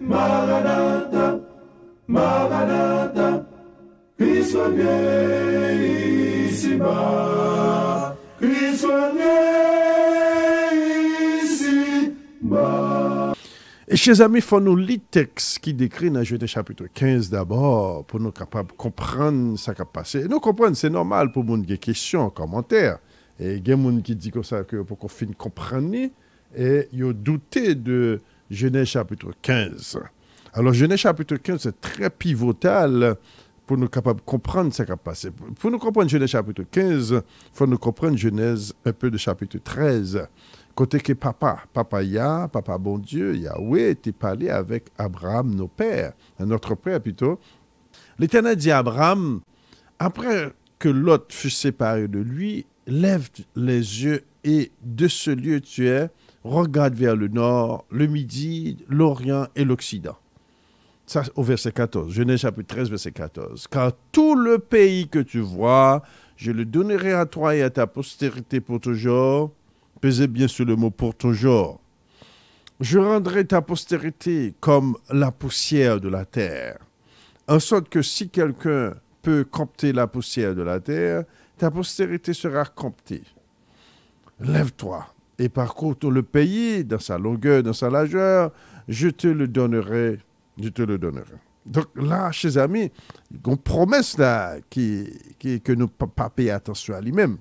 Maranatha, Maranatha, Christ revient ici-bas, Christ revient ici-bas. Et chers amis, il faut nous lire le texte qui décrit dans Genèse chapitre 15 d'abord, pour nous capables de comprendre ce qui a passé. Nous comprenons, c'est normal pour nous des questions, commentaires. Et il y a des gens qui disent comme ça que pour qu'on finisse comprendre, et ils ont douté de Genèse chapitre 15. Alors Genèse chapitre 15, c'est très pivotal pour nous capables de comprendre ce qui a passé. Pour nous comprendre Genèse chapitre 15, il faut nous comprendre Genèse un peu de chapitre 13. Côté que papa bon Dieu, Yahweh, était parlé avec Abraham, notre père plutôt. L'Éternel dit à Abraham, après que Lot fut séparé de lui, lève les yeux et de ce lieu tu es, regarde vers le nord, le midi, l'orient et l'occident. Ça, au verset 14, Genèse chapitre 13, verset 14. Car tout le pays que tu vois, je le donnerai à toi et à ta postérité pour toujours. Pesez bien sur le mot pour toujours. Je rendrai ta postérité comme la poussière de la terre, en sorte que si quelqu'un peut compter la poussière de la terre, ta postérité sera comptée. Lève-toi et parcours tout le pays, dans sa longueur, dans sa largeur, je te le donnerai. Donc là, chers amis, il y a une promesse là que nous ne pouvons pas payer attention à lui-même.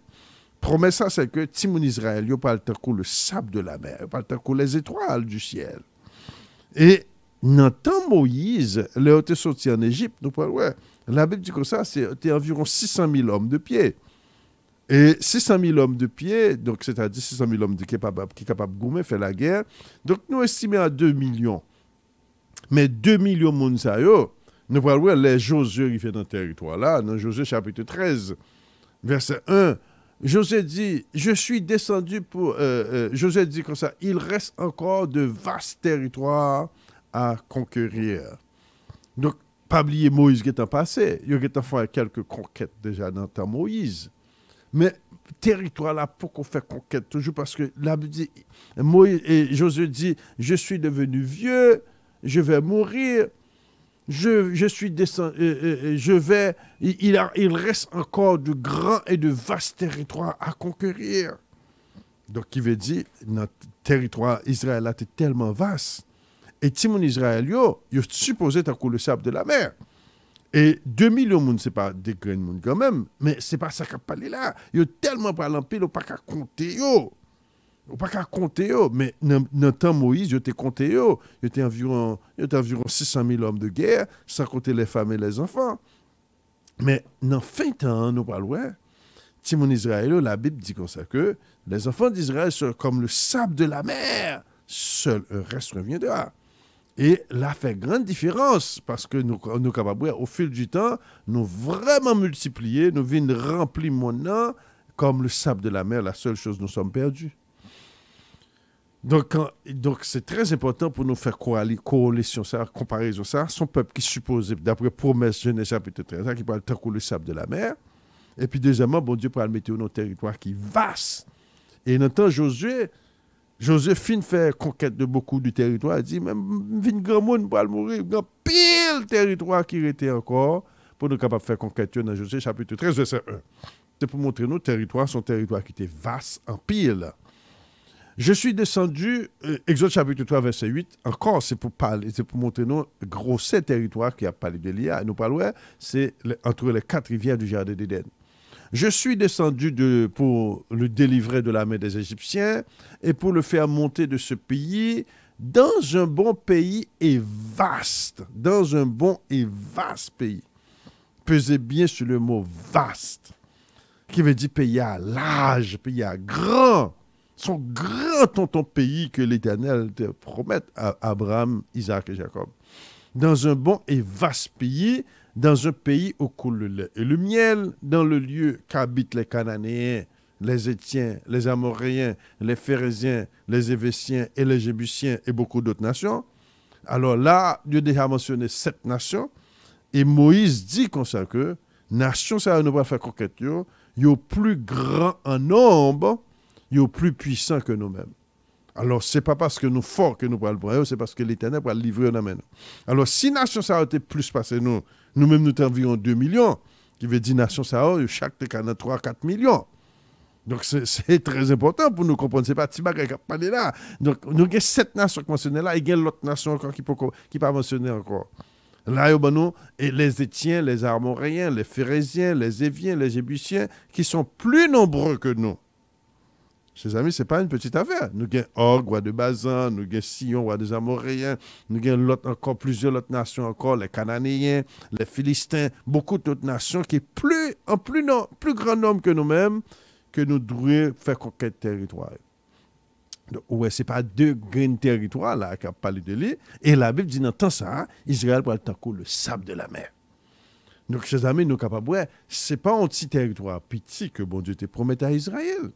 Promesse ça, c'est que Timon Israël, il n'y a pas le temps que le sable de la mer, il n'y a pas le temps que les étoiles du ciel. Et dans le temps Moïse, là où tu es sorti en Égypte, nous parlons, ouais, la Bible dit que ça, c'était environ 600 000 hommes de pied. Et 600 000 hommes de pied, donc c'est-à-dire 600 000 hommes qui sont capables de gommer, faire la guerre. Donc nous estimons à 2 millions. Mais 2 millions de monde, nous parlons, les Josué qui fait dans le territoire là, dans Josué chapitre 13, verset 1. Josué dit, je suis descendu pour... Josué dit comme ça, il reste encore de vastes territoires à conquérir. Donc, pas oublier Moïse qui est en passé. Il y a fait quelques conquêtes déjà dans le temps Moïse. Mais territoire là, pour qu'on fait conquête, toujours parce que la Bible dit, Moïse et Josué dit, je suis devenu vieux, je vais mourir. Je suis descendu, il reste encore de grands et de vastes territoires à conquérir. Donc, il veut dire, notre territoire Israël est tellement vaste. Et Timon Israël, il est supposé être le sable de la mer. Et 2 millions de monde, ce n'est pas des grains de monde quand même, mais ce n'est pas ça qui a parlé là. Il y a tellement pas l'empile, il n'y a pas qu'à compter. On pas qu'à compter, mais dans le temps Moïse, il était compté, il était environ 600 000 hommes de guerre, sans compter les femmes et les enfants. Mais dans fin de temps, nous parlons, Timon Israël, la Bible dit comme ça que les enfants d'Israël sont comme le sable de la mer, seul un reste reviendra. Et là, fait grande différence parce que nous capables, au fil du temps, nous vraiment multiplier, nous venons remplir mon nom comme le sable de la mer, la seule chose nous sommes perdus. Donc, c'est très important pour nous faire corrélation, ça, comparaison, ça. Son peuple qui suppose, d'après promesse Genèse chapitre 13, qui parle tant que le sable de la mer. Et puis, deuxièmement, bon Dieu pour le mettre dans nos territoires qui est vaste. Et dans le temps Josué fin fait conquête de beaucoup du territoire. Il dit, même, vin grand monde pour mourir, grand pile territoire qui était encore pour nous capables de faire conquête dans Josué chapitre 13, verset 1. C'est pour montrer nos territoires, son territoire qui était vaste en pile. Je suis descendu, Exode chapitre 3, verset 8, encore, c'est pour montrer nos gros territoires qui a parlé d'Élia. Et nous parlons, c'est entre les 4 rivières du Jardin d'Éden. Je suis descendu pour le délivrer de la main des Égyptiens et pour le faire monter de ce pays dans un bon pays et vaste. Dans un bon et vaste pays. Pesez bien sur le mot vaste, qui veut dire pays à large, pays à grand. Son grand ton pays que l'Éternel te promette à Abraham, Isaac et Jacob. Dans un bon et vaste pays, dans un pays où coule le lait et le miel, dans le lieu qu'habitent les Cananéens, les Étiens, les Amoréens, les Phérésiens, les Évésiens et les Jébusiens et beaucoup d'autres nations. Alors là, Dieu a déjà mentionné 7 nations et Moïse dit comme ça que nation ça ne va faire conquête, yo plus grand en nombre, ils sont plus puissants que nous-mêmes. Alors, ce n'est pas parce que nous forts que nous prenons le prendre, c'est parce que l'Éternel va le livrer dans nous. Alors, si nation ça a été plus passé nous, nous-mêmes nous environ 2 millions, qui veut dire nation ça a, chaque a 3-4 millions. Donc, c'est très important pour nous comprendre. Ce n'est pas petit bagage qui a parlé là. Donc, nous avons 7 nations qui mentionnées là, et il y a l'autre nation encore qui ne pas mentionner encore. Là, nous, et les Étiens, les Amoréens, les Phérésiens, les Éviens, les Jébusiens, qui sont plus nombreux que nous. Chers amis, ce n'est pas une petite affaire. Nous avons Og, roi de Bazan, nous avons Sion, roi des Amoréens, nous avons encore plusieurs autres nations encore, les Cananéens, les Philistins, beaucoup d'autres nations qui sont en plus grand nombre que nous-mêmes, que nous devrions faire conquête territoire. Donc, ouais, ce n'est pas 2 grands territoires là qui a parlé de lui. Et la Bible dit dans temps ça, Israël va le le sable de la mer. Donc, chers amis, nous sommes capables, ouais, ce n'est pas un petit territoire petit que bon Dieu te promet à Israël.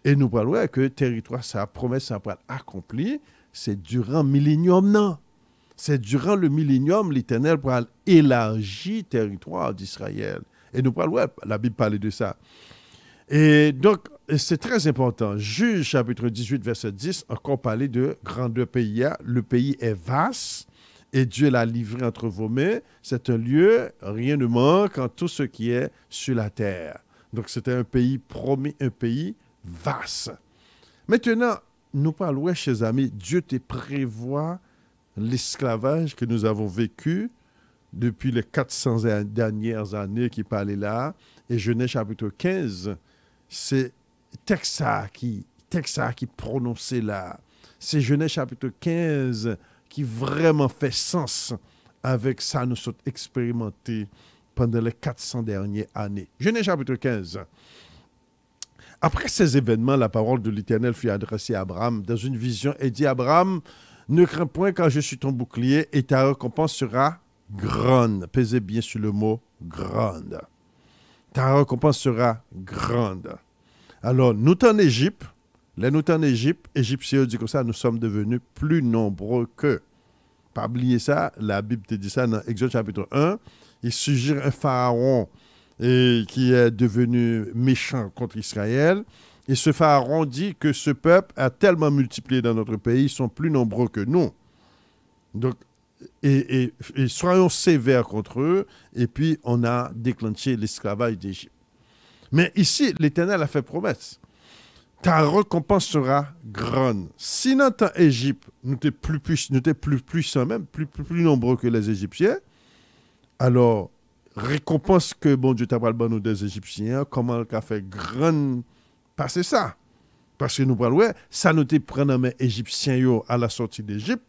Et nous parlons que le territoire, sa promesse, ça va accompli, c'est durant le millénium, non. C'est durant le millénium, l'Éternel va élargir le territoire d'Israël. Et nous parlons, ouais, la Bible parle de ça. Et donc, c'est très important. Juge chapitre 18, verset 10, encore parler de grandeur pays. Le pays est vaste et Dieu l'a livré entre vos mains. C'est un lieu, rien ne manque en tout ce qui est sur la terre. Donc, c'était un pays promis, un pays vaste. Maintenant, nous parlons, chers amis, Dieu te prévoit l'esclavage que nous avons vécu depuis les 400 dernières années qui parlaient là. Et Genèse chapitre 15, c'est texte qui prononcé là. C'est Genèse chapitre 15 qui vraiment fait sens avec ça nous sommes expérimentés pendant les 400 dernières années. Genèse chapitre 15. Après ces événements, la parole de l'Éternel fut adressée à Abraham dans une vision et dit à Abraham, ne crains point quand je suis ton bouclier et ta récompense sera grande. Pesez bien sur le mot grande. Ta récompense sera grande. Alors, nous en Égypte, Égyptiens dit comme ça, nous sommes devenus plus nombreux qu'eux. Pas oublier ça, la Bible te dit ça dans Exode chapitre 1. Il suggère un pharaon qui est devenu méchant contre Israël. Et ce pharaon dit que ce peuple a tellement multiplié dans notre pays, ils sont plus nombreux que nous. Donc, et soyons sévères contre eux, et puis on a déclenché l'esclavage d'Égypte. Mais ici, l'Éternel a fait promesse. Ta récompense sera grande. Si dans ton Égypte, nous étions plus puissants, même plus nombreux que les Égyptiens, alors, récompense que bon Dieu t'a parlé nous des Égyptiens, comment il a fait grande passer ça? Parce que nous parlons, ouais, ça nous te prend dans les Égyptiens à la sortie d'Égypte.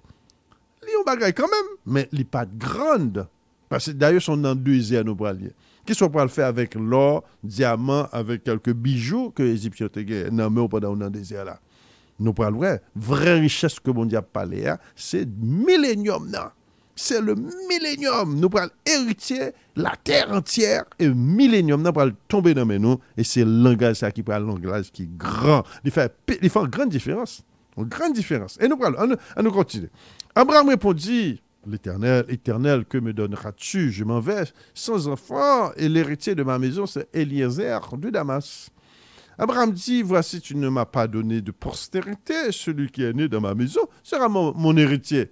Ils ont bagaille quand même, mais ils pas grande. Parce que d'ailleurs, sont dans 2 airs nous parlons. Qui sont pas le faire avec l'or, diamant, avec quelques bijoux que les Égyptiens ont gagné. Non, mais pas dans des airs là. Nous parlons, ouais, vraie richesse que bon Dieu a parlé, c'est millénium, non. C'est le millénium. Nous allons hériter la terre entière et le millénium, nous allons tomber dans nous. Et c'est le langage ça qui parle, le langage qui est grand. Il fait une grande différence. Une grande différence. Et nous allons continuer. Abraham répondit, l'Éternel, Éternel, que me donneras-tu? Je m'en vais sans enfant et l'héritier de ma maison, c'est Eliezer de Damas. Abraham dit, voici, tu ne m'as pas donné de postérité. Celui qui est né dans ma maison sera mon héritier.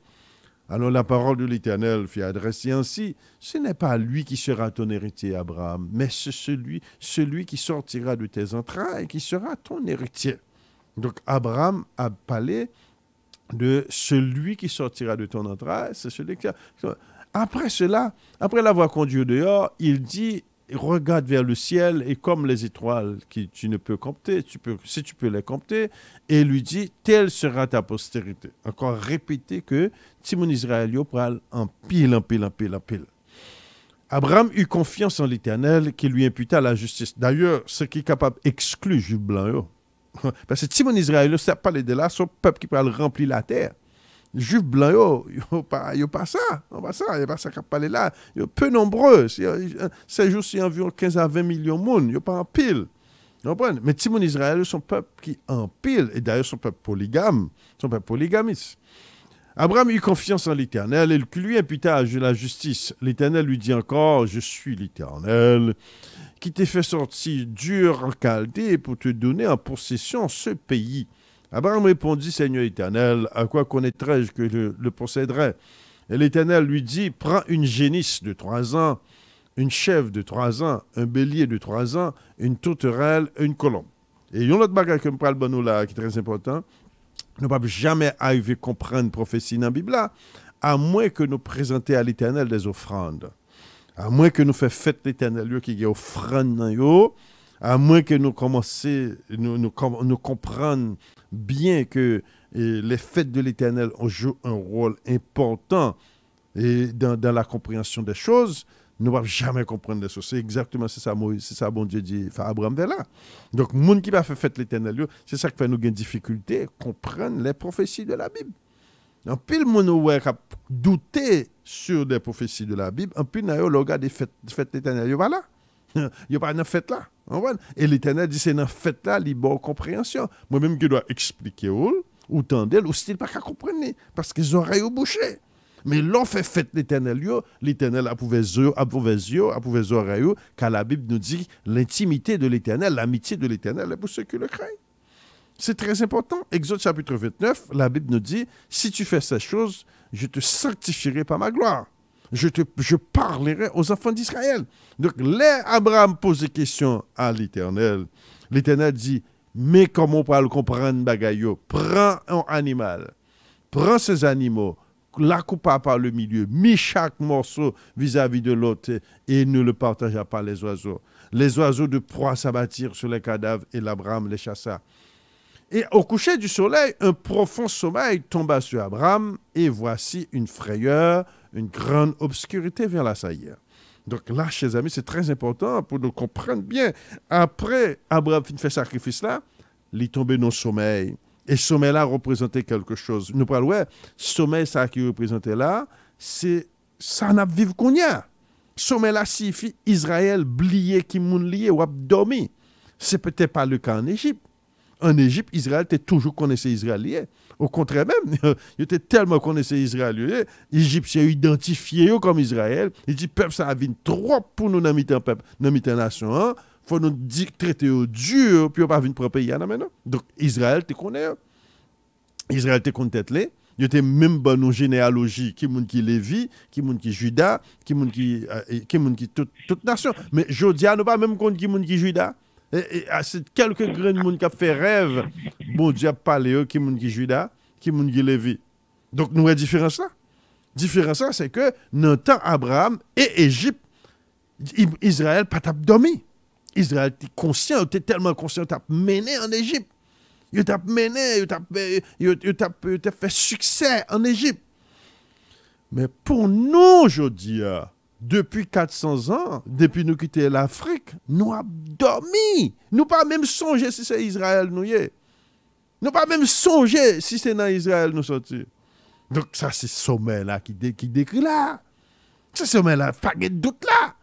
Alors la parole de l'Éternel fut adressée ainsi, ce n'est pas lui qui sera ton héritier, Abraham, mais c'est celui qui sortira de tes entrailles et qui sera ton héritier. Donc Abraham a parlé de celui qui sortira de ton entraille, c'est celui qui... Après cela, après l'avoir conduit au dehors, il dit, regarde vers le ciel et comme les étoiles que tu ne peux compter, si tu peux les compter, et lui dit, telle sera ta postérité. Encore répéter que Timon Israël pral en pile. Abraham eut confiance en l'Éternel qui lui imputa la justice. D'ailleurs, ce qui est capable d'exclure Juif blanc. Parce que Timon Israël, ça parle de là, son peuple qui pral remplir la terre. Juifs blancs, il n'y a pas ça. Il n'y a pas ça qui parle là. Ils sont peu nombreux. Ces jours-ci, environ 15 à 20 millions de monde. Il n'y a pas en pile. Mais Timon Israël, son peuple qui en pile. Et d'ailleurs, son peuple polygame. Son peuple polygamiste. Abraham eut confiance en l'Éternel et lui imputa la justice. L'Éternel lui dit encore, je suis l'Éternel, qui t'ai fait sortir dur en Chaldée pour te donner en possession ce pays. Abraham répondit, Seigneur éternel, à quoi connaîtrais-je que je le posséderais? Et l'Éternel lui dit, prends une génisse de 3 ans, une chèvre de 3 ans, un bélier de 3 ans, une tourterelle et une colombe. Et il y a un autre bagage que je parle de nous là, qui est très important. Nous ne pouvons jamais arriver à comprendre la prophétie dans la Bible là, à moins que nous présenter à l'Éternel des offrandes. À moins que nous fassions fête l'Éternel qui est offrande dans yo, à moins que nous commencions, nous comprenions bien que les fêtes de l'Éternel jouent un rôle important dans la compréhension des choses, nous ne pouvons jamais comprendre les choses. C'est exactement ça, Moïse, c'est ça, bon Dieu dit, Abraham vers là. Donc, le monde qui va faire fête l'Éternel, c'est ça qui fait nous gagner difficulté à comprendre les prophéties de la Bible. En pile, mon a douté sur des prophéties de la Bible, en pile, le regard des fêtes l'Éternel, il va là. Il n'y a pas de fête là. Et l'Éternel dit, c'est dans fête là, il y a bonne compréhension. Moi-même, je dois expliquer ou tendre, ou style pas qu'à comprendre, parce qu'ils auraient au boucher. Mais l'on fait fête l'Éternel, l'Éternel a pouvé les oreilles, car la Bible nous dit l'intimité de l'Éternel, l'amitié de l'Éternel est pour ceux qui le craignent. C'est très important. Exode chapitre 29, la Bible nous dit, si tu fais ces choses, je te sanctifierai par ma gloire. Je parlerai aux enfants d'Israël. Donc, Abraham pose des questions à l'Éternel. L'Éternel dit, mais comment on peut le comprendre, bagayo? Prends un animal, prends ces animaux, la coupe par le milieu, mis chaque morceau vis-à-vis de l'autre et ne le partagea pas les oiseaux. Les oiseaux de proie s'abattirent sur les cadavres et l'Abraham les chassa. Et au coucher du soleil, un profond sommeil tomba sur Abraham et voici une frayeur, une grande obscurité vers l'assaillir. Donc là, chers amis, c'est très important pour nous comprendre bien. Après Abraham fait sacrifice là, il est tombé dans le sommeil. Et ce sommeil-là représentait quelque chose. Nous parlons, ouais, sommeil, ça qui représentait là, c'est ça n'a vivre qu'on y a. Sommeil-là signifie Israël blié, qui moun lié ou dormi. C'est peut-être pas le cas en Égypte. En Égypte, Israël était toujours connaissé Israélien. Au contraire même, il était tellement connaissé Israélien, les Égyptiens identifié comme Israël. Il dit, peuple, ça a vu trop pour nous dans la nation. Hein? Faut nous traiter au dur, puis on pas venir pour pays maintenant. Donc Israël te connaît. Israël te connaît tête. Il était même dans nos généalogies qui moun qui Lévi, qui moun qui Juda, qui moun qui toute nation. Mais Jodia nous pas même compte qui moun qui Juda. C'est quelques grands moun qui a fait rêve. Bon Dieu a parlé qui moun qui Juda, qui moun qui Lévi. Donc nous avons différence là. Différence là c'est que dans le temps Abraham et Égypte, Israël pas t'a dormi. Israël était conscient, était tellement conscient, t'a mené en Égypte. Il t'a mené, il t'a fait succès en Égypte. Mais pour nous aujourd'hui, depuis 400 ans, depuis nous quitter l'Afrique, nous avons dormi. Nous pas même songé si c'est Israël nous y est. Nous pas même songé si c'est dans Israël nous sortir. Donc ça c'est ce sommeil là qui décrit là. Ce sommeil là, pas de doute là.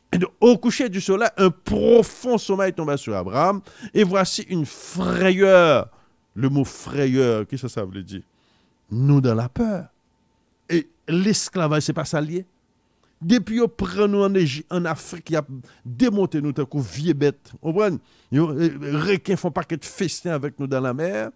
Et donc, au coucher du soleil, un profond sommeil tomba sur Abraham. Et voici une frayeur. Le mot frayeur, qu'est-ce que ça veut dire? Nous dans la peur. Et l'esclavage, c'est pas ça lié. Depuis qu'on prend nous en Afrique, il a démonté nous tant que vieilles bêtes. Vous comprenez? Les requins font pas de festin avec nous dans la mer.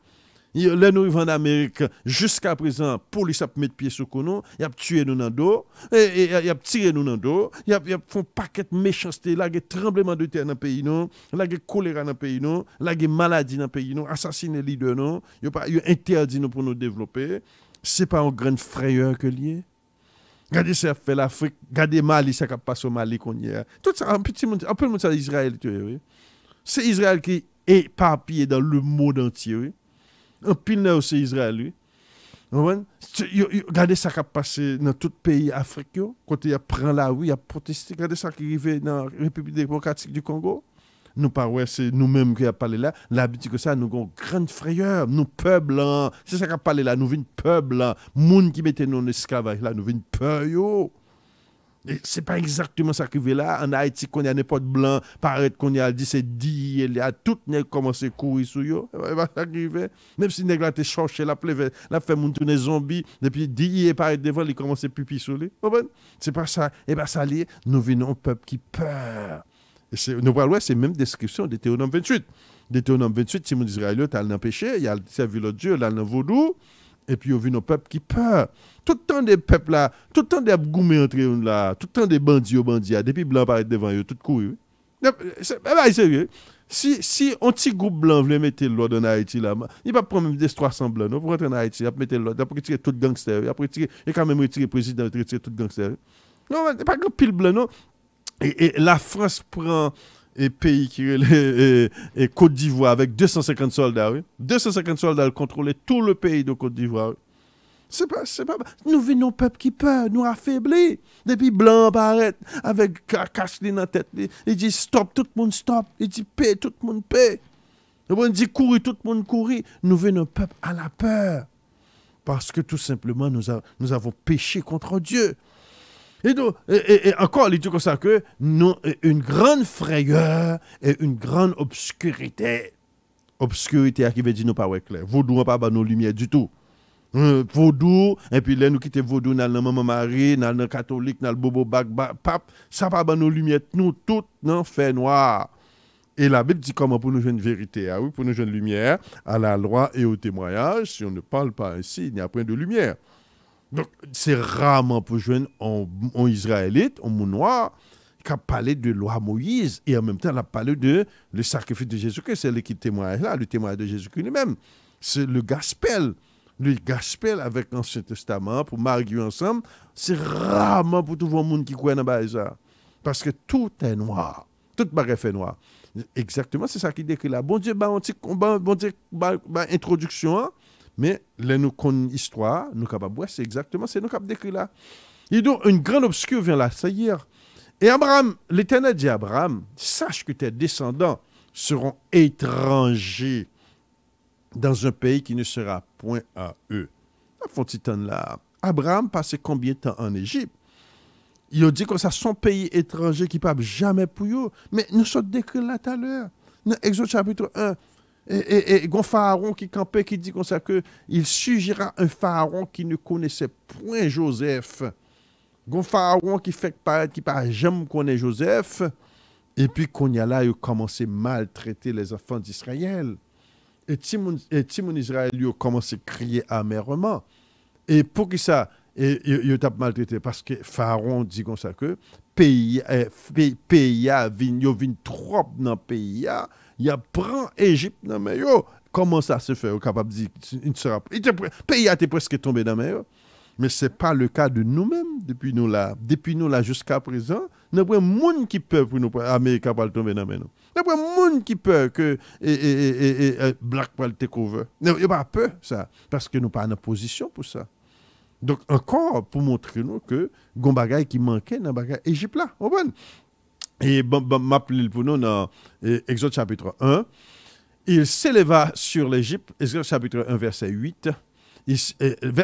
Là, nous vivons en Amérique, jusqu'à présent, police a mis pied sur nous, il a tué nous dans le dos, il a tiré nous dans le dos, il a fait un paquet de méchanceté, il y a des tremblements de terre dans le pays, il y a des choléra dans le pays, il y a des maladies dans le pays, assassiné les leaders, il y a interdit nous pour nous développer. Ce n'est pas une grande frayeur que lié. Regardez ça fait l'Afrique, regardez Mali, ça qui passe au Mali qu'on y a. Tout ça, un peu de monde, c'est Israël. Oui. C'est Israël qui est éparpillé dans le monde entier. Oui. Un pile c'est Israël, lui. Regardez ça qui a passé dans tout le pays africain. Quand il prend la rue, il a protesté. Regardez ça qui arrive dans la République démocratique du Congo. Nous, c'est nous-mêmes qui avons parlé là. L'habitude que ça, nous avons une grande frayeur. Nous, peuple, c'est ça qui a parlé là. Nous venons peuple, les gens qui mettent nous en esclavage là, nous venons peur. Ce n'est pas exactement ça qui arrive là. En Haïti, quand il y a n'importe blanc, paraît qu'on y a dit c'est dit, il y a tout nèg commencé à courir sur eux. Ça arrive. Même si nèg là te cherché la plève, la fait moun tourner zombie, depuis dit il paraît devant, il commence à pipi sur lui. C'est pas ça. Et bien ça lié, nous venons un peuple qui peur. Nous voyons c'est même description de Théonome 28. Deutéronome 28, si mon Israël t'as dans péché, il a servi le Dieu, là dans vaudou, et puis il y a nos peuples qui peur. Tout le temps des peuples là, tout le temps des goumés entre eux là, tout le temps des bandits, depuis blanc paraît devant eux, tout couru. C'est sérieux. Si un petit groupe blanc veut mettre l'ordre en Haïti, là, il va prendre même des 300 blancs pour rentrer en Haïti, il va mettre l'ordre, après tirer tout gangster, après tirer, et quand même retirer le président, retirer tout gangster. Non, pas grand pile blanc, non. Et la France prend un pays qui est Côte d'Ivoire avec 250 soldats, oui. 250 soldats contrôler tout le pays de Côte d'Ivoire. Oui. C'est pas. Nous venons peuple qui peur, nous affaiblir. Depuis blanc apparaît avec cache dans la tête. Il dit stop, tout le monde stop. Il dit paix, tout le monde paix. Il dit courir, tout le monde courir. Nous venons peuple à la peur. Parce que tout simplement, nous avons péché contre Dieu. Et, donc, et encore, il dit comme ça que nous, une grande frayeur et une grande obscurité. Obscurité qui veut dire nous pas clair. Vaudou n'a pas nos lumières du tout. Vaudou, et puis là nous quittons Vaudou dans le Maman Marie, dans le catholique, dans le Bobo Bag, pape, ça pas nos lumières, nous toutes, non, fait noir. Et la Bible dit comment pour nous jouer une vérité, ah oui, pour nous jouer une lumière, à la loi et au témoignage, si on ne parle pas ainsi, il n'y a point de lumière. Donc, c'est rarement pour jouer un Israélite, un monde noir, qui a parlé de loi Moïse, et en même temps, il a parlé de le sacrifice de Jésus-Christ, c'est le qui témoigne là, le témoignage de Jésus-Christ lui-même. C'est le gospel. Le gospel avec l'Ancien Testament, pour marier ensemble, c'est rarement pour tout le monde qui croit dans ça. Parce que tout est noir. Tout est fait noir. Exactement, c'est ça qui décrit là. Bon Dieu, bon Dieu, introduction, hein? Mais là, nous connaissons l'histoire, nous sommes capables, c'est exactement, c'est nous qui décrit là. Et donc, une grande obscure vient là, ça y est. Et Abraham, l'Éternel dit à Abraham, sache que tes descendants seront étrangers dans un pays qui ne sera point à eux. Là, Abraham passait combien de temps en Égypte? Il a dit que ça son pays étranger qui ne peut jamais pour eux. Mais nous sommes décrits là tout à l'heure. Dans Exode chapitre 1, et un pharaon qui campait, qui dit comme ça que il suggéra un pharaon qui ne connaissait point Joseph. Un pharaon qui fait paraître qui pas jamais connaît Joseph. Et puis qu'on y a là, il a commencé à maltraiter les enfants d'Israël. Et Timon Israël a commencé à crier amèrement. Et pour qui ça, il a maltraité parce que Pharaon dit comme ça que pays a venu trop dans le pays, il a prend Égypte dans le yo. Comment ça se fait? Capable de dire, pays a été presque tombé dans le yo. Mais ce n'est pas le cas de nous-mêmes depuis nous là jusqu'à présent. Nous avons des gens qui peuvent pour nous Amérique capable tomber dans nous. Nous avons des gens qui peuvent que Black Wall take over. Il n'y a pas peur ça parce que nous pas en position pour ça. Donc encore pour montrer nous que gon bagay qui manquait dans bagay Égypte là. Et m'appeler pour nous dans Exode chapitre 1, il s'éleva sur l'Égypte, Exode chapitre 1 verset 8.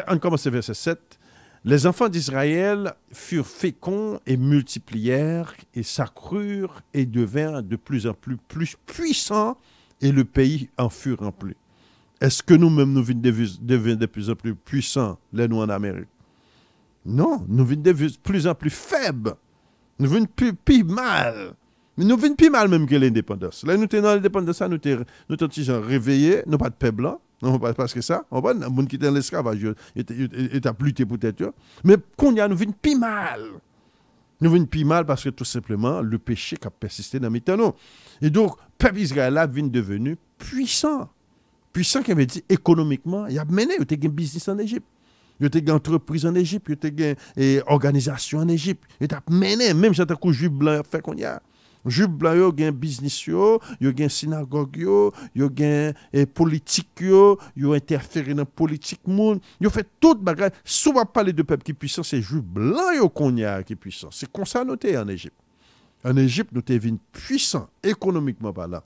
On commence verset 7. Les enfants d'Israël furent féconds et multiplièrent et s'accrurent et devinrent de plus en plus puissants et le pays en fut rempli. Est-ce que nous-mêmes nous devenons de plus en plus puissants, les nous en Amérique? Non, nous venons de plus en plus faibles. Nous venons plus mal. Mais nous venons plus mal même que l'indépendance. Là, nous sommes dans l'indépendance, nous sommes réveillés, nous pas de paix blanc. Non, parce que ça, on va, le monde qui était dans l'esclavage, il a lutté peut-être. Mais qu'on y a, nous venons plus mal. Nous venons plus mal parce que tout simplement, le péché qui a persisté dans nos temps. Et donc, le peuple Israël vient devenu puissant. Puissant qui veut dire économiquement, il a mené, il a eu un business en Égypte. Il a eu une entreprise en Égypte, il a eu une organisation en Égypte. Il a mené, même si il juif blanc fait qu'on y a. Juif blanc, il y a un business, il y a une synagogue, il y a une politique, il y a interféré dans la politique, il a fait tout le bagage. Si on va parler de peuple qui est puissant, c'est juif blanc qu'on y a qui est puissant. C'est comme ça noté en Égypte. En Égypte, nous sommes puissants économiquement par là.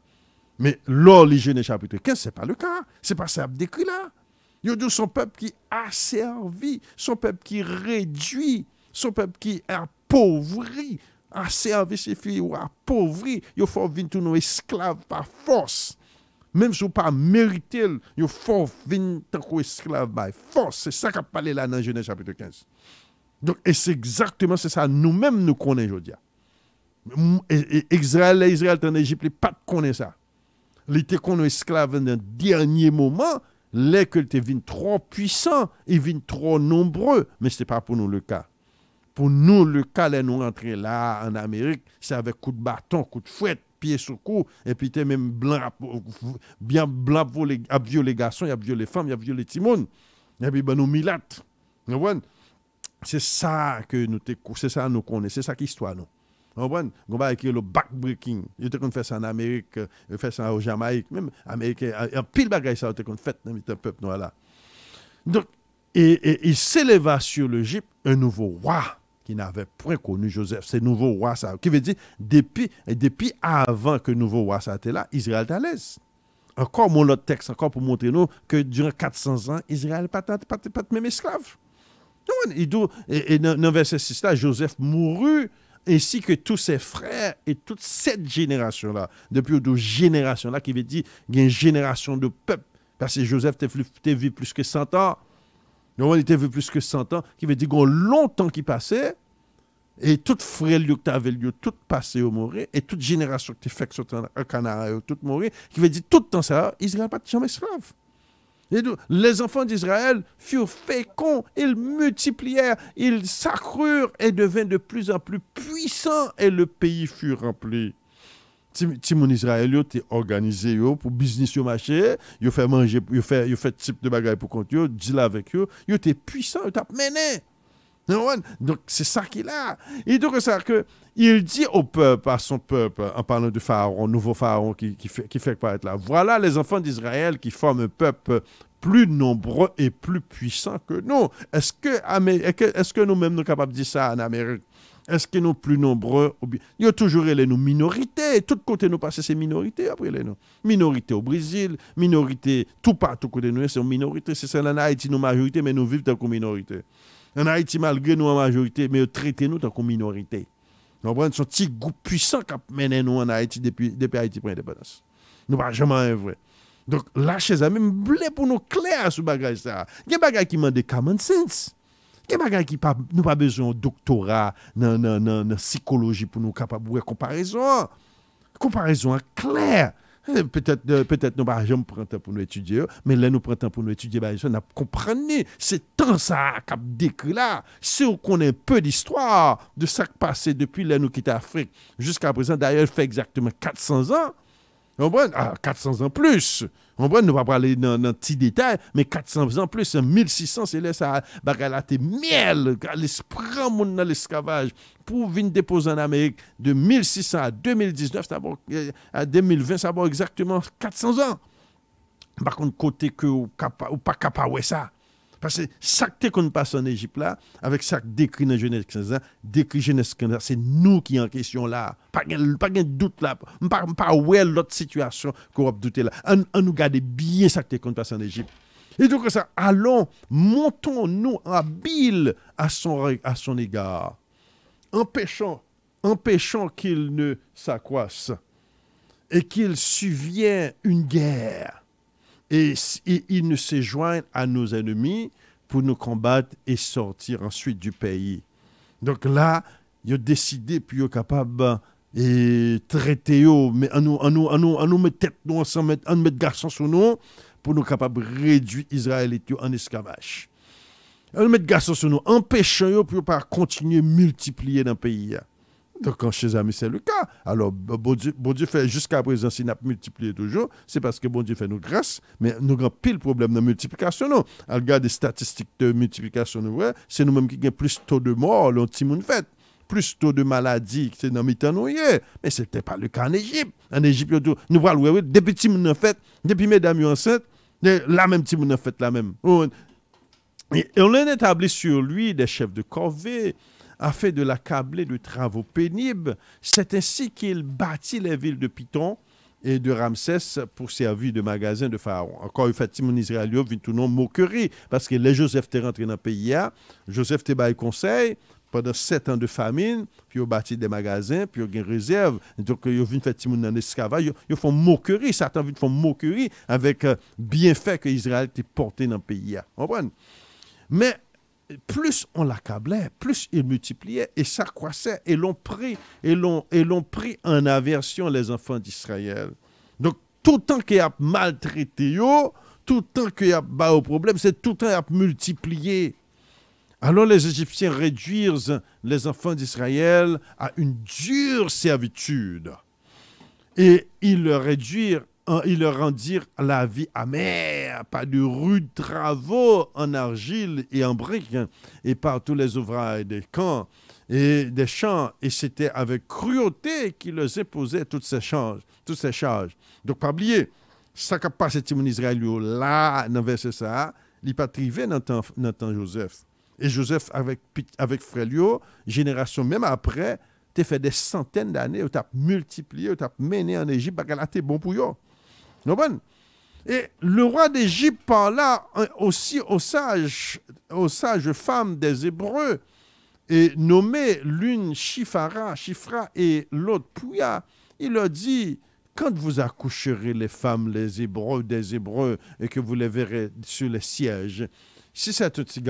Mais l'origine chapitre 15, ce n'est pas le cas. Ce n'est pas ça décrit là. Il y a son peuple qui asservi, son peuple qui réduit, son peuple qui appauvrit. Asservi ses filles ou appauvri, il faut venir tous nos esclaves par force. Même si vous pas mérité, il faut venir tant qu'esclave par force. C'est ça qu'a parlé là dans Genèse chapitre 15. Donc, et c'est exactement ça. Nous-mêmes, nous connaissons aujourd'hui. Israël en Égypte, pas de connaître ça. Il était qu'on esclave dans le dernier moment, les que étaient venus trop puissants, ils viennent trop nombreux, mais ce n'est pas pour nous le cas. Pour nous, le cas, là, nous rentrer là en Amérique, c'est avec coup de bâton, coup de fouette, pied sur cou, et puis t'es même blanc, bien blanc à violer les garçons, il a violé les femmes, il a violé les timons. Et puis ben, nous milates. C'est ça que c'est ça nous connaissons, c'est ça qui histoire nous. On va écrire le backbreaking. Il était qu'on fait ça en Amérique, il fait ça au Jamaïque, même Amérique, un pile bagaille ça était qu'on fait dans le peuple noir là. Donc et il s'éleva sur l'Égypte un nouveau roi qui n'avait point connu Joseph. C'est nouveau roi ça, qui veut dire depuis avant que nouveau roi ça était là, Israël était à l'aise. Encore mon autre texte encore pour montrer nous que durant 400 ans, Israël pas même esclave. Et dans le verset 6 là, Joseph mourut ainsi que tous ses frères et toute cette génération-là, depuis 12 générations-là, qui veut dire qu'il y a une génération de peuple, parce que Joseph était vu plus que 100 ans, il était vu plus que 100 ans, qui veut dire qu'il y a longtemps qui passait, et toute frère qui avait lieu, tout passé au mourir, et toute génération qui fait sur un canard, tout mourir, qui veut dire tout le temps ça, Israël n'est pas jamais esclave. Et donc, les enfants d'Israël furent féconds, ils multiplièrent, ils s'accrurent et devinrent de plus en plus puissants et le pays fut rempli. Timon Israël était organisé pour business au marché, il fait manger, il fait type de bagaille pour compte, il dit avec eux, il était puissant, il t'a mené. Donc c'est ça qu'il a. Et donc c'est ça que il dit au peuple, à son peuple, en parlant de Pharaon, nouveau Pharaon qui fait paraître là. Voilà les enfants d'Israël qui forment un peuple plus nombreux et plus puissant que nous. Est-ce que nous-mêmes nous sommes capables de dire ça en Amérique? Est-ce que nous plus nombreux? Il y a toujours les nous minorités. Tout côté nous passons ces minorités après les nous. Minorité au Brésil, minorité tout partout côté nous c'est une minorité. C'est ça en Haïti nous majorité mais nous vivons comme minorité. En Haïti, malgré nous en majorité, mais traitez nous comme minorité. Nous prenons ce petit groupe puissant qui mène nous en Haïti depuis Haïti pour l'indépendance. Nous ne sommes jamais vrai. Donc là, chez amis, je voulais pour nous clair sur ce bagage. Il y a des bagages qui demandent common sense. Il y a des bagages qui n'ont pas besoin de doctorat, de psychologie pour nous capables de comparaison. Comparaison claire. Peut-être nous pas jamais prendre temps pour nous étudier, mais là nous prenons temps pour nous étudier, nous comprenons, c'est tant ça qu'a décrit là. Si on connaît un peu d'histoire de ce qui passé depuis là nous quittons l'Afrique jusqu'à présent, d'ailleurs, il fait exactement 400 ans. On prend 400 ans plus. On prend, nous va pas aller dans petits détails, mais 400 ans plus, 1600, c'est là ça, bagala te miel, l'esprit monde dans l'esclavage pour venir déposer en Amérique de 1600 à 2019, à 2020, ça va exactement 400 ans. Par contre, côté que ou pas capable ouais ça. Parce que ça que qu'on passe en Égypte là, avec ça décrit dans Genèse 15 ans, décrit Genèse 15 ans, c'est nous qui en question là. Pas de doute là. Pas ouais l'autre situation qu'on va douter là. On nous garde bien ça que qu'on passe en Égypte. Et donc ça, allons, montons-nous habiles à son égard. Empêchons qu'il ne s'accroisse et qu'il subvienne une guerre. Et ils ne se joignent à nos ennemis pour nous combattre et sortir ensuite du pays. Donc là, ils ont décidé, puis ils sont capables de traiter, mais nous mettre tête nous ensemble, en mettre garçons sur nous, pour nous capables de réduire Israël en esclavage. On mettre garçons sur nous, empêchant pour ne pas continuer à multiplier dans le pays. Donc, quand chez amis, c'est le cas. Alors, bon Dieu fait jusqu'à présent, s'il n'a pas multiplié toujours, c'est parce que bon Dieu fait nous grâce, mais nous avons pile problème de multiplication. Non. Regarde les statistiques de multiplication, c'est nous-mêmes qui avons plus taux de mort, l'anti-monde fait. Plus taux de maladies, c'est dans le nous mais ce n'était pas le cas en Égypte. En Égypte, nous voyons, depuis que nous fait, depuis mesdames enceintes, la même petit monde fait la même. Et on a établi sur lui des chefs de corvée, afin de l'accabler de travaux pénibles. C'est ainsi qu'il bâtit les villes de Python et de Ramsès pour servir de magasin de Pharaon. Encore une fois, Timon Israël vient tout nom moquerie, parce que les Joseph étaient rentrés dans le pays, Joseph était bail conseil pendant 7 ans de famine, puis ils ont bâti des magasins, puis ils ont une réserve. Donc, ils viennent faire Timon dans l'esclavage, ils font moquerie, Satan vient faire moquerie avec bienfait que Israël était porté dans le pays. Vous comprenez? Mais plus on l'accablait, plus il multipliait et ça croissait et l'ont pris en aversion les enfants d'Israël. Donc tout le temps qu'il a maltraité, tout le temps qu'il y a bas au problème, c'est tout le temps qu'il a multiplié. Alors les Égyptiens réduisent les enfants d'Israël à une dure servitude. Et ils leur rendirent la vie amère par de rudes travaux en argile et en briques et par tous les ouvrages des camps et des champs. Et c'était avec cruauté qu'ils leur imposaient toutes ces charges. Donc, pas oublier, ça qui a passé Timon Israël là, dans le verset ça, il n'est pas arrivé dans le temps Joseph. Et Joseph, avec frère Lio, génération même après, tu fait des centaines d'années, tu as multiplié, tu as mené en Égypte, parce qu'elle a été bon pour eux. Et le roi d'Égypte parla aussi aux sages femmes des Hébreux, et nommé l'une Shifra et l'autre Pouya. Il leur dit, quand vous accoucherez les femmes, les Hébreux des Hébreux, et que vous les verrez sur les sièges, si c'est un petit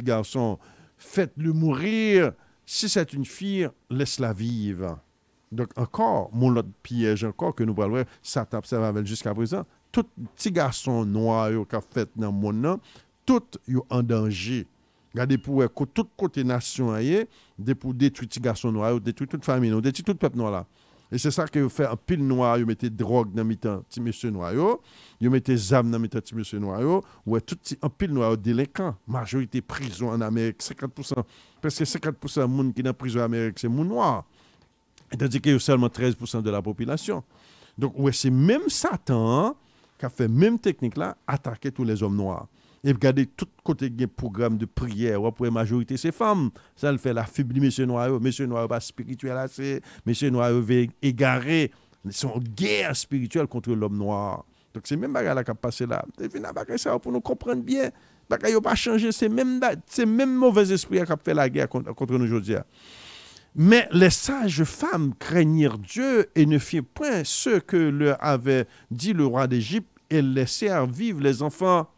garçon, faites-le mourir. Si c'est une fille, laisse-la vivre. Donc encore, mon autre piège encore que nous parlons, ça t'observe jusqu'à présent, tout petit garçon noir qui a fait dans le monde, tout est en danger. Regardez pour tout côté nation, pour détruire petit garçon noir, détruire toute famille, détruire tout peuple noir là. Et c'est ça que vous faites un pile noir, vous mettez drogue dans le petit monsieur noir, vous mettez zam dans le petit monsieur noir, ou tout un pile noir délinquant, majorité prison en Amérique, 50%, presque 50% de monde qui est dans la prison en Amérique, c'est monde noir. C'est-à-dire qu'il y a seulement 13% de la population. Donc, ouais, c'est même Satan qui a fait même technique là, attaquer tous les hommes noirs. Et regardez, tout côté des programmes de prière, pour la majorité, c'est femmes. Ça le fait la fibre, monsieur noir, pas spirituel assez, monsieur noir égaré. Ils sont en guerre spirituelle contre l'homme noir. Donc, c'est même bagarre qui a passé là. Et puis, ça pour nous comprendre bien. Bagarre n'a pas changé. C'est même mauvais esprit qui a fait la guerre contre nous aujourd'hui. Mais les sages femmes craignirent Dieu et ne firent point ce que leur avait dit le roi d'Égypte et laissèrent vivre les enfants.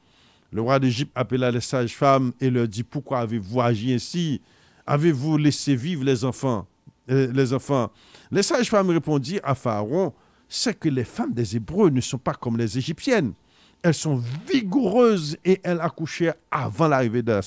Le roi d'Égypte appela les sages femmes et leur dit, pourquoi avez-vous agi ainsi? Avez-vous laissé vivre les enfants? Les sages femmes répondirent à Pharaon, c'est que les femmes des Hébreux ne sont pas comme les Égyptiennes. Elles sont vigoureuses et elles accouchèrent avant l'arrivée de la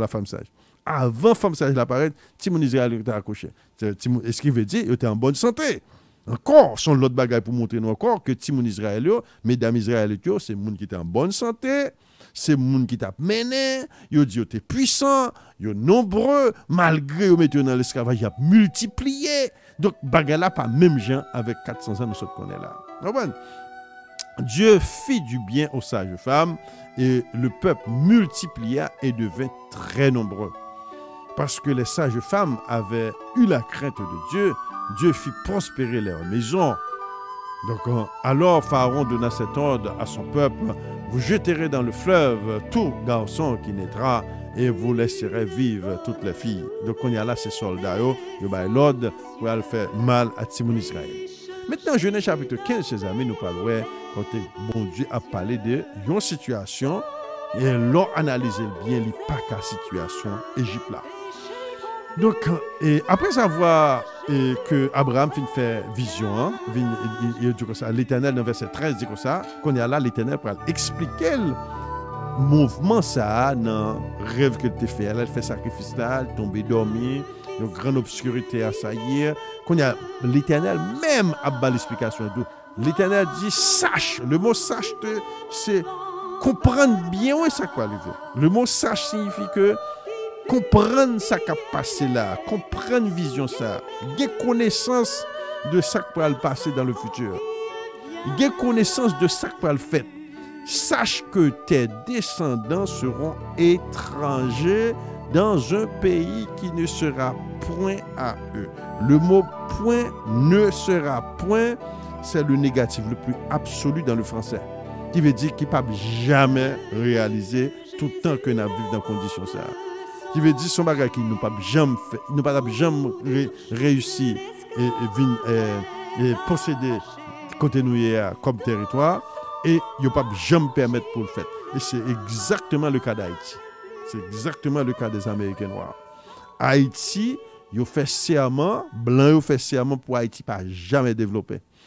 femme sage. Avant la femme sage d'apparaître, Timon Israël était accouché. Ce qui veut dire qu'il était en bonne santé. Encore, son l'autre bagaille pour montrer nous encore que Timon Israël, mesdames Israël, c'est le monde qui était en bonne santé. C'est le monde qui t'a mené, il dit que tu es puissant, il est nombreux, malgré que tu dans l'esclavage, il a multiplié. Donc, bagala pas même gens avec 400 ans, nous sommes connaît là. Dieu fit du bien aux sages femmes et le peuple multiplia et devint très nombreux. Parce que les sages femmes avaient eu la crainte de Dieu, Dieu fit prospérer leur maison. Donc, alors Pharaon donna cet ordre à son peuple, vous jeterez dans le fleuve tout garçon qui naîtra et vous laisserez vivre toutes les filles. Donc, on y a là ces soldats, ils ont l'ordre pour aller faire mal à Timon Israël. Maintenant, Genèse chapitre 15, chers amis, nous parlons quand bon Dieu a parlé de une situation et l'on analyse bien les pas situation Égypte là. Donc, après avoir que Abraham fin fait vision, il dit comme ça, l'Éternel dans verset 13 dit comme ça, qu'on est là, l'Éternel pour expliquer le mouvement ça dans le rêve que tu fais. Elle fait sacrifice là, elle tombe dormir, une grande obscurité à saillir. Qu'on a l'Éternel même a bas l'explication. L'Éternel dit sache. Le mot sache, c'est comprendre bien où ça va arriver. Le mot sache signifie que comprendre ça qui a passé là, comprendre vision ça, get connaissance de ça qui va le passer dans le futur. Get connaissance de ça qui va le faire. Sache que tes descendants seront étrangers dans un pays qui ne sera point à eux. Le mot point ne sera point, c'est le négatif le plus absolu dans le français. Qui veut dire qu'il ne peut jamais réaliser tout le temps qu'on a vécu dans conditions ça. Qui veut dire son bagage qui ne peut jamais fait, il ne peut jamais réussir et posséder côté nous comme territoire et il ne peut jamais permettre pour le faire. Et c'est exactement le cas d'Haïti. C'est exactement le cas des Américains noirs. Haïti, ils ont fait serment, blanc, ils ont fait serment pour Haïti pas jamais développé.